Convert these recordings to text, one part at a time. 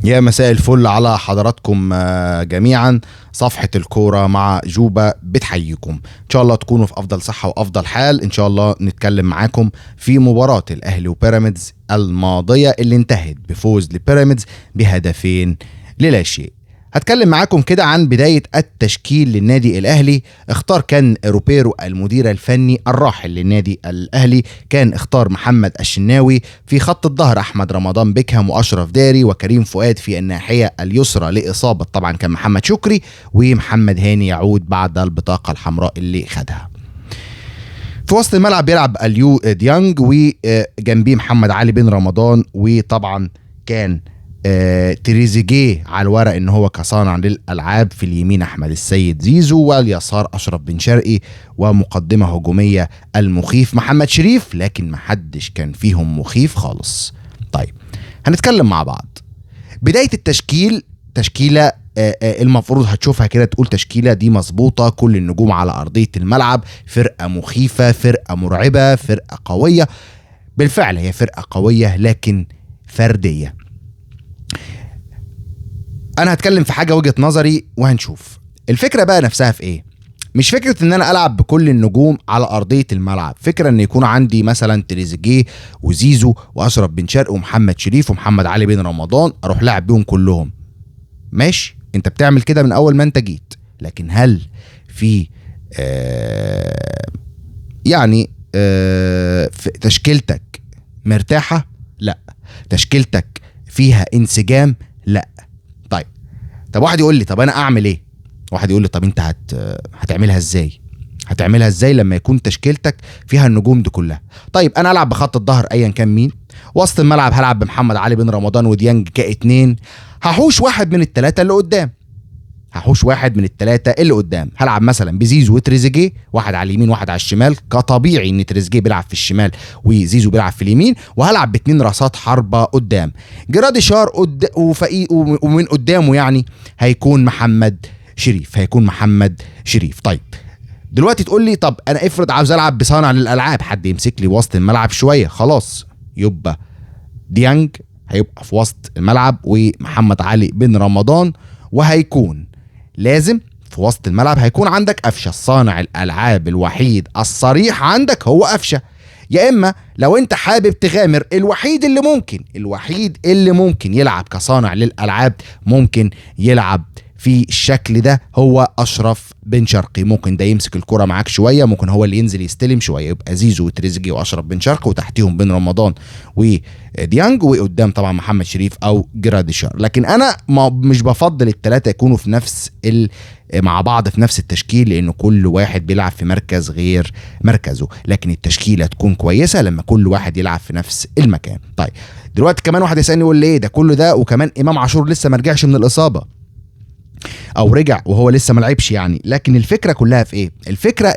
يا مساء الفل على حضراتكم جميعا. صفحة الكورة مع جوبا بتحييكم، ان شاء الله تكونوا في افضل صحة وافضل حال. ان شاء الله نتكلم معاكم في مباراة الاهلي وبيراميدز الماضية اللي انتهت بفوز لبيراميدز بهدفين للا شيء. هتكلم معاكم كده عن بداية التشكيل للنادي الأهلي. اختار كان روبيرو المدير الفني الراحل للنادي الأهلي، كان اختار محمد الشناوي في خط الظهر، أحمد رمضان بيكهام وأشرف داري وكريم فؤاد في الناحية اليسرى لإصابة طبعا كان محمد شكري، ومحمد هاني يعود بعد البطاقة الحمراء اللي خدها. في وسط الملعب بيلعب اليو ديانج، وجنبيه محمد علي بن رمضان، وطبعا كان تريزيجيه على الورق ان هو كصانع للالعاب. في اليمين احمد السيد زيزو، واليسار اشرف بن شرقي، ومقدمه هجوميه المخيف محمد شريف، لكن محدش كان فيهم مخيف خالص. طيب هنتكلم مع بعض. بدايه التشكيل تشكيله المفروض هتشوفها كده تقول تشكيله دي مظبوطه، كل النجوم على ارضيه الملعب، فرقه مخيفه، فرقه مرعبه، فرقه قويه. بالفعل هي فرقه قويه لكن فرديه. انا هتكلم في حاجه وجهه نظري وهنشوف الفكره بقى نفسها في ايه. مش فكره ان انا العب بكل النجوم على ارضيه الملعب، فكره ان يكون عندي مثلا تريزيجيه وزيزو واشرف بن شرقي ومحمد شريف ومحمد علي بن رمضان، اروح لاعب بيهم كلهم. ماشي، انت بتعمل كده من اول ما انت جيت، لكن هل في في تشكيلتك مرتاحه؟ لا. تشكيلتك فيها انسجام؟ لا. طب واحد يقول لي طب انا اعمل ايه؟ واحد يقول لي طب انت هتعملها ازاي؟ هتعملها ازاي لما يكون تشكيلتك فيها النجوم دي كلها؟ طيب انا العب بخط الظهر ايا كان مين. وسط الملعب هلعب بمحمد علي بن رمضان وديانج كاتنين. هحوش واحد من الثلاثه اللي قدام. هلعب مثلا بزيزو وتريزيجيه، واحد على اليمين واحد على الشمال، كطبيعي ان تريزيجيه بيلعب في الشمال وزيزو بيلعب في اليمين. وهلعب باتنين راسات حربة قدام، جراديشار ومن قدامه يعني هيكون محمد شريف. طيب دلوقتي تقول لي طب انا افرض عاوز العب بصانع للالعاب، حد يمسك لي وسط الملعب شويه. خلاص، يبقى ديانج هيبقى في وسط الملعب ومحمد علي بن رمضان، وهيكون لازم في وسط الملعب هيكون عندك قفشه. صانع الالعاب الوحيد الصريح عندك هو قفشه. يا اما لو انت حابب تغامر، الوحيد اللي ممكن يلعب كصانع للالعاب، ممكن يلعب في الشكل ده، هو اشرف بن شرقي. ممكن ده يمسك الكرة معاك شويه، ممكن هو اللي ينزل يستلم شويه. يبقى زيزو وتريزيجيه واشرف بن شرقي، وتحتيهم بن رمضان وديانج، وقدام طبعا محمد شريف او جراديشار. لكن انا مش بفضل الثلاثه يكونوا في نفس مع بعض في نفس التشكيل، لان كل واحد بيلعب في مركز غير مركزه. لكن التشكيله تكون كويسه لما كل واحد يلعب في نفس المكان. طيب دلوقتي كمان واحد يسالني يقول لي ايه ده كله ده، وكمان امام عاشور لسه ما رجعش من الاصابه، او رجع وهو لسه ما لعبش يعني. لكن الفكره كلها في ايه؟ الفكره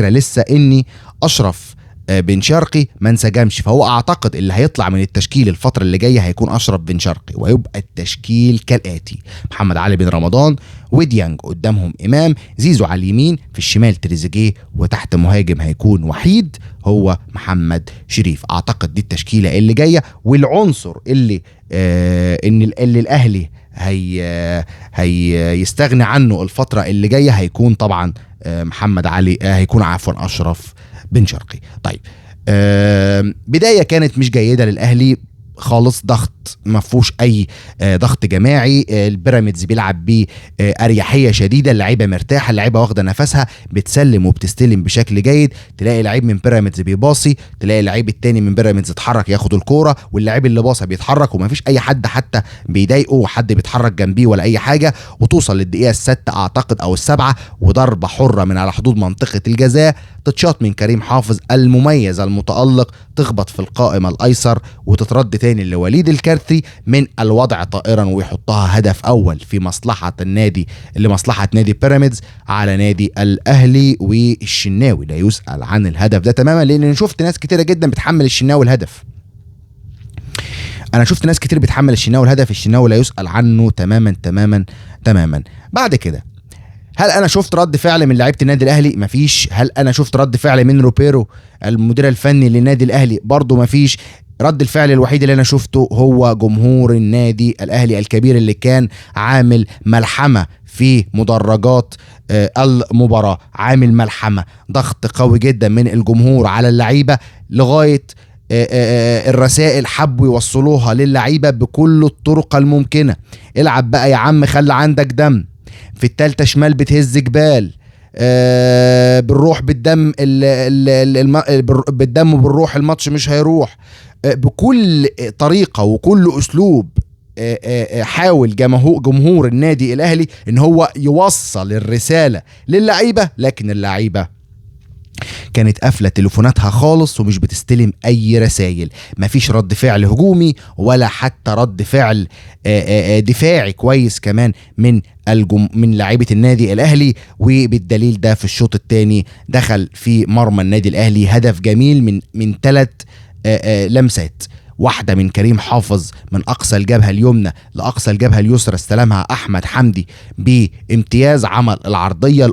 لسه اني اشرف بن شرقي ما انسجمش. فهو اعتقد اللي هيطلع من التشكيل الفتره اللي جايه هيكون اشرف بن شرقي، ويبقى التشكيل كالاتي: محمد علي بن رمضان وديانج، قدامهم امام، زيزو على اليمين، في الشمال تريزيجيه، وتحت مهاجم هيكون وحيد هو محمد شريف. اعتقد دي التشكيله اللي جايه. والعنصر اللي اللي الاهلي يستغني عنه الفترة اللي جاية هيكون طبعا أشرف بن شرقي. طيب بداية كانت مش جيدة للأهلي خالص، ضغط ما فيهوش اي ضغط جماعي. البيراميدز بيلعب بأريحية شديدة، اللعيبه مرتاحه، اللعيبه واخده نفسها، بتسلم وبتستلم بشكل جيد. تلاقي لعيب من بيراميدز بيباصي، تلاقي لعيب التاني من بيراميدز اتحرك ياخد الكوره، واللعيب اللي باصه بيتحرك، وما فيش اي حد حتى بيضايقه وحد بيتحرك جنبيه ولا اي حاجه. وتوصل للدقيقه الستة اعتقد او السبعة، وضربه حره من على حدود منطقه الجزاء تتشاط من كريم حافظ المميز المتألق، تخبط في القائم الايسر وتترد تاني لوليد الكارثي من الوضع طائرا، ويحطها هدف اول في مصلحه نادي بيراميدز على نادي الاهلي. والشناوي لا يسأل عن الهدف ده تماما، لان شفت ناس كتيره جدا بتحمل الشناوي الهدف. الشناوي لا يسأل عنه تماما. بعد كده هل انا شفت رد فعل من لعيبه النادي الاهلي؟ مفيش. هل انا شفت رد فعل من روبيرو المدير الفني للنادي الاهلي؟ برضو مفيش. رد الفعل الوحيد اللي انا شفته هو جمهور النادي الاهلي الكبير اللي كان عامل ملحمة في مدرجات المباراة، عامل ملحمة، ضغط قوي جدا من الجمهور على اللعيبة لغاية الرسائل حبوا يوصلوها للعيبة بكل الطرق الممكنة. العب بقى يا عم، خلي عندك دم، في التالتة شمال بتهز جبال، بالروح بالدم، بالدم وبالروح الماتش مش هيروح. بكل طريقة وكل أسلوب حاول جمهور النادي الأهلي ان هو يوصل الرسالة للعيبة، لكن اللعيبة كانت قافله تليفوناتها خالص ومش بتستلم اي رسائل. مفيش رد فعل هجومي ولا حتى رد فعل دفاعي كويس كمان من لاعيبه النادي الاهلي. وبالدليل ده في الشوط الثاني دخل في مرمى النادي الاهلي هدف جميل من 3 لمسات، واحدة من كريم حافظ من أقصى الجبهة اليمنى لأقصى الجبهة اليسرى، استلمها أحمد حمدي بامتياز، عمل العرضية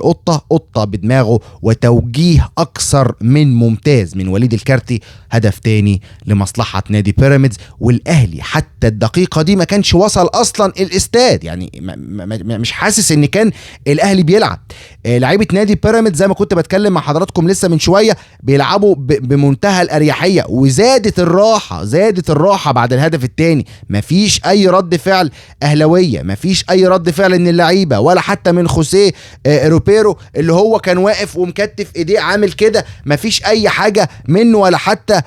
قطة بدماغه، وتوجيه أكثر من ممتاز من وليد الكارتي. هدف تاني لمصلحة نادي بيراميدز، والأهلي حتى الدقيقة دي ما كانش وصل أصلا الاستاد، يعني مش حاسس إن كان الأهلي بيلعب. لعيبة نادي بيراميدز زي ما كنت بتكلم مع حضراتكم لسه من شوية بيلعبوا بمنتهى الأريحية، وزادت الراحة بعد الهدف الثاني. مفيش اي رد فعل اهلاويه، مفيش اي رد فعل من اللعيبه ولا حتى من خوسيه روبيرو اللي هو كان واقف ومكتف ايديه عامل كده، مفيش اي حاجه منه ولا حتى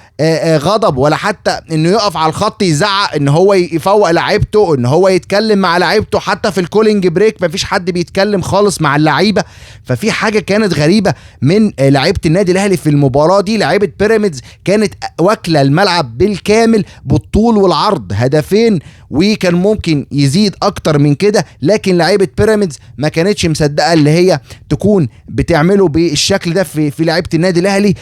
غضب ولا حتى انه يقف على الخط يزعق، ان هو يفوق لعيبته، ان هو يتكلم مع لعيبته. حتى في الكولينج بريك مفيش حد بيتكلم خالص مع اللعيبه. ففي حاجه كانت غريبه من لعيبه النادي الاهلي في المباراه دي. لعيبه بيراميدز كانت واكله الملعب بالكامل بالطول والعرض، هدفين وكان ممكن يزيد اكتر من كده، لكن لعيبه بيراميدز ما كانتش مصدقه اللي هي تكون بتعمله بالشكل ده في لعيبه النادي الاهلي.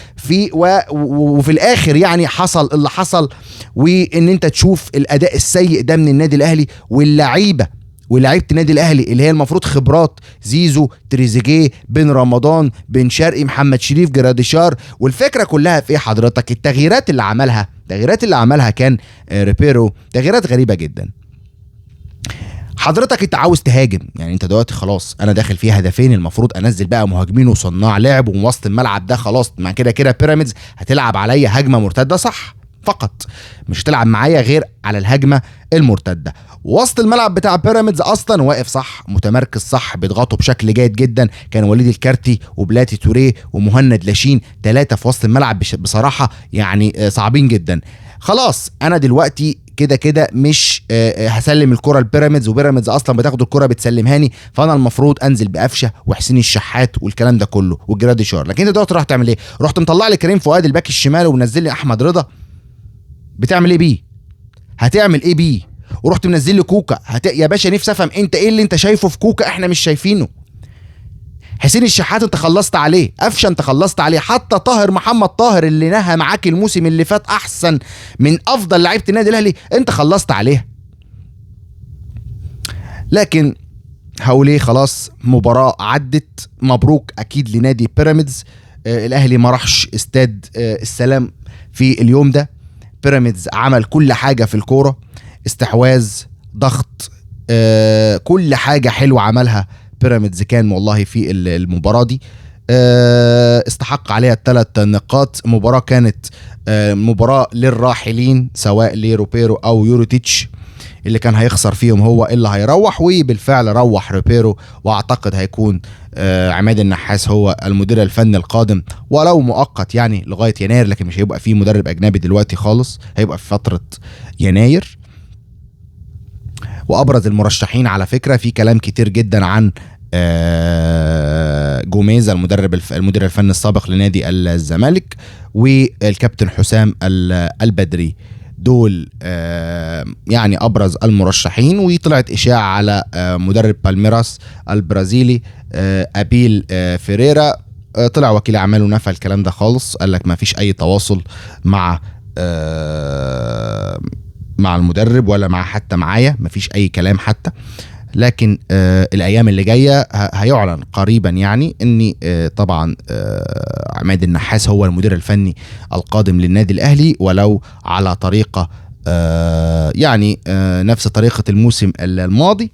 وفي الاخر يعني حصل اللي حصل، وان انت تشوف الاداء السيء ده من النادي الاهلي ولاعيبه النادي الاهلي اللي هي المفروض خبرات، زيزو، تريزيجيه، بن رمضان، بن شرقي، محمد شريف، جراديشار. والفكره كلها في حضرتك التغييرات اللي عملها كان ريبيرو تغييرات غريبه جدا. حضرتك انت عاوز تهاجم، يعني انت دلوقتي خلاص انا داخل فيه هدفين، المفروض انزل بقى مهاجمين وصناع لعب ووسط الملعب ده خلاص، مع كده بيراميدز هتلعب عليا هجمه مرتده صح فقط، مش هتلعب معايا غير على الهجمه المرتده. وسط الملعب بتاع بيراميدز اصلا واقف صح، متمركز صح، بيضغطوا بشكل جيد جدا. كان وليد الكارتي وبلاتي توريه ومهند لاشين 3 في وسط الملعب بصراحه يعني صعبين جدا. خلاص انا دلوقتي كده مش هسلم الكره لبيراميدز، وبيراميدز اصلا بتاخد الكره بتسلمهاني، فانا المفروض انزل بقفشه وحسين الشحات والكلام ده كله والجراديشار. لكن انت دلوقتي راح تعمل ايه؟ رحت مطلع لي كريم فؤاد الباك الشمال ومنزل لي احمد رضا، بتعمل ايه بيه؟ هتعمل ايه بيه؟ ورحت منزل لي كوكا. يا باشا نفسي افهم انت ايه اللي انت شايفه في كوكا احنا مش شايفينه. حسين الشحات انت خلصت عليه، قفشه انت خلصت عليه، حتى محمد طاهر اللي نهى معاك الموسم اللي فات احسن من افضل لعيبه النادي الاهلي انت خلصت عليه. لكن هقول ايه، خلاص مباراه عدت، مبروك اكيد لنادي بيراميدز. الاهلي ما راحش استاد السلام في اليوم ده. بيراميدز عمل كل حاجه في الكوره، استحواذ، ضغط، كل حاجه حلوه عملها بيراميدز كان والله في المباراه دي. استحق عليها 3 نقاط. مباراه كانت مباراه للراحلين، سواء لروبيرو او يوروتيتش اللي كان هيخسر فيهم هو اللي هيروح، وبالفعل روح روبيرو، واعتقد هيكون عماد النحاس هو المدير الفني القادم ولو مؤقت يعني لغايه يناير، لكن مش هيبقى فيه مدرب اجنبي دلوقتي خالص، هيبقى في فتره يناير. وابرز المرشحين على فكره في كلام كتير جدا عن جوميز المدير الفني السابق لنادي الزمالك، والكابتن حسام البدري، دول يعني ابرز المرشحين. وطلعت اشاعه على مدرب بالميراس البرازيلي ابيل فيريرا، طلع وكيل اعماله نفى الكلام ده خالص، قال لك ما فيش اي تواصل مع المدرب ولا مع حتى معايا، ما فيش اي كلام حتى. لكن الايام اللي جايه هيعلن قريبا يعني ان طبعا عماد النحاس هو المدير الفني القادم للنادي الاهلي، ولو على طريقه يعني نفس طريقه الموسم الماضي.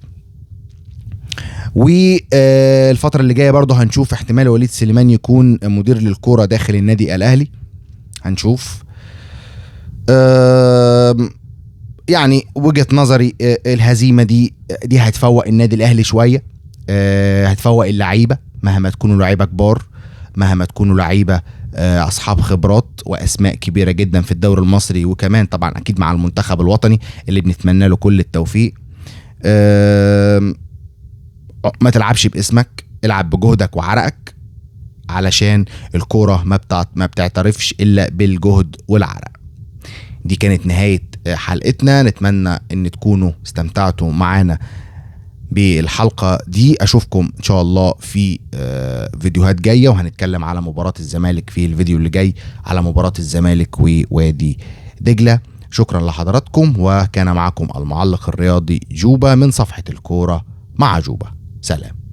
والفتره اللي جايه برضه هنشوف احتمال وليد سليمان يكون مدير للكوره داخل النادي الاهلي، هنشوف. يعني وجهة نظري الهزيمة دي هتفوق النادي الاهلي شوية، هتفوق اللعيبة مهما تكونوا لعيبة كبار، مهما تكونوا لعيبة اصحاب خبرات واسماء كبيرة جدا في الدوري المصري، وكمان طبعا اكيد مع المنتخب الوطني اللي بنتمنى له كل التوفيق. ما تلعبش باسمك، العب بجهدك وعرقك، علشان الكورة ما بتعترفش الا بالجهد والعرق. دي كانت نهاية حلقتنا، نتمنى ان تكونوا استمتعتوا معانا بالحلقة دي. اشوفكم ان شاء الله في فيديوهات جاية، وهنتكلم على مباراة الزمالك في الفيديو اللي جاي، على مباراة الزمالك ووادي دجلة. شكرا لحضراتكم، وكان معكم المعلق الرياضي جوبا من صفحة الكورة مع جوبا. سلام.